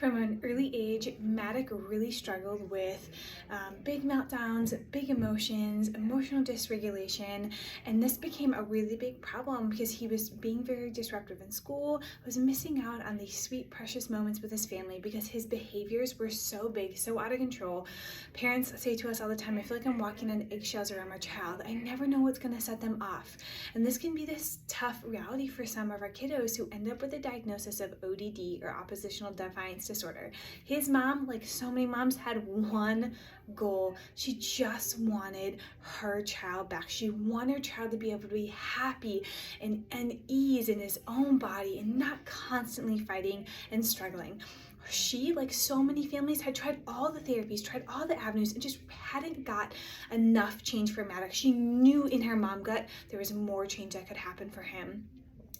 From an early age, Maddox really struggled with big meltdowns, big emotions, emotional dysregulation, and this became a really big problem because he was being very disruptive in school, was missing out on these sweet, precious moments with his family because his behaviors were so big, so out of control. Parents say to us all the time, I feel like I'm walking on eggshells around my child. I never know what's going to set them off. And this can be this tough reality for some of our kiddos who end up with a diagnosis of ODD, or oppositional defiance disorder. His mom, like so many moms, had one goal. She just wanted her child back. She wanted her child to be able to be happy and ease in his own body and not constantly fighting and struggling. She, like so many families, had tried all the therapies, tried all the avenues, and just hadn't got enough change for Maddox. She knew in her mom gut there was more change that could happen for him.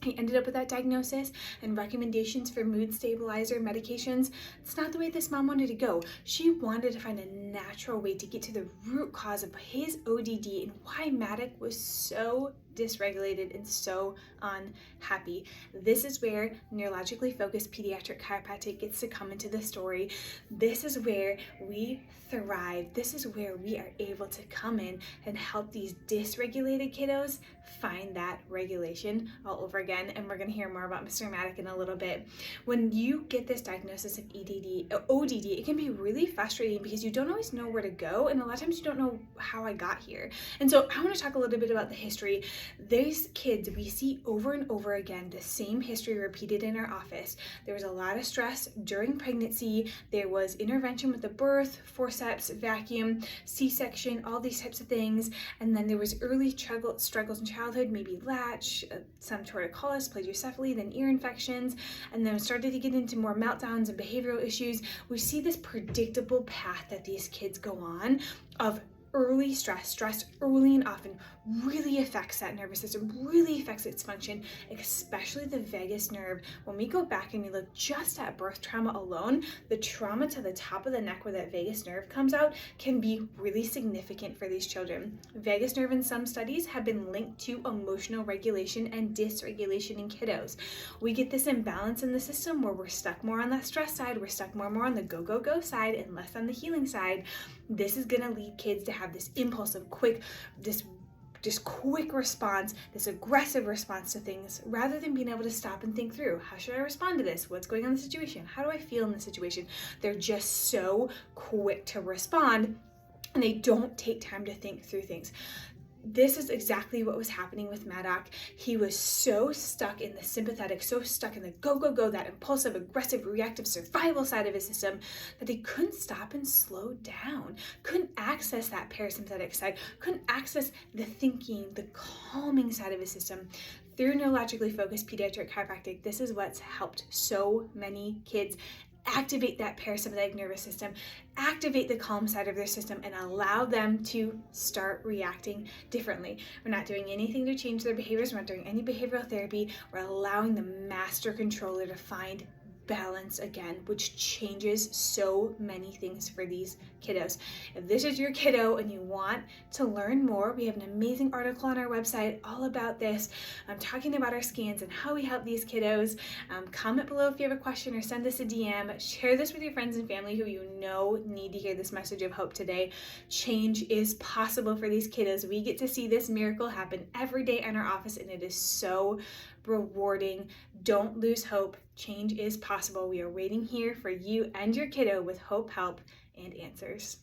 He ended up with that diagnosis and recommendations for mood stabilizer medications. It's not the way this mom wanted to go. She wanted to find a natural way to get to the root cause of his ODD and why Maddox was so dysregulated and so unhappy. This is where neurologically focused pediatric chiropractic gets to come into the story. This is where we thrive. This is where we are able to come in and help these dysregulated kiddos find that regulation all over again. And we're going to hear more about Mr. Maddox in a little bit. When you get this diagnosis of ODD, it can be really frustrating because you don't always know where to go, and a lot of times you don't know how I got here. And so I want to talk a little bit about the history. These kids, we see over and over again the same history repeated in our office. There was a lot of stress during pregnancy. There was intervention with the birth, forceps, vacuum, C-section, all these types of things. And then there was early struggles in childhood, maybe latch, some torticollis, plagiocephaly, then ear infections, and then started to get into more meltdowns and behavioral issues. We see this predictable path that these kids go on of early stress early and often really affects that nervous system, really affects its function, especially the vagus nerve. When we go back and we look just at birth trauma alone, the trauma to the top of the neck where that vagus nerve comes out can be really significant for these children. Vagus nerve in some studies have been linked to emotional regulation and dysregulation in kiddos. We get this imbalance in the system where we're stuck more on that stress side, we're stuck more on the go side and less on the healing side. This is going to lead kids to have this impulsive, quick response, this aggressive response to things, rather than being able to stop and think through, how should I respond to this? What's going on in the situation? How do I feel in the situation? They're just so quick to respond, and they don't take time to think through things. This is exactly what was happening with Maddox. He was so stuck in the sympathetic, so stuck in the go, that impulsive, aggressive, reactive survival side of his system that he couldn't stop and slow down, couldn't access that parasympathetic side, couldn't access the thinking, the calming side of his system. Through neurologically focused pediatric chiropractic, this is what's helped so many kids activate that parasympathetic nervous system, activate the calm side of their system, and allow them to start reacting differently. We're not doing anything to change their behaviors. We're not doing any behavioral therapy. We're allowing the master controller to find balance again, which changes so many things for these kiddos. If this is your kiddo and you want to learn more, we have an amazing article on our website all about this. I'm talking about our scans and how we help these kiddos. Comment below if you have a question or send us a DM. Share this with your friends and family who you know need to hear this message of hope today. Change is possible for these kiddos. We get to see this miracle happen every day in our office, and it is so rewarding. Don't lose hope. Change is possible. We are waiting here for you and your kiddo with hope, help, and answers.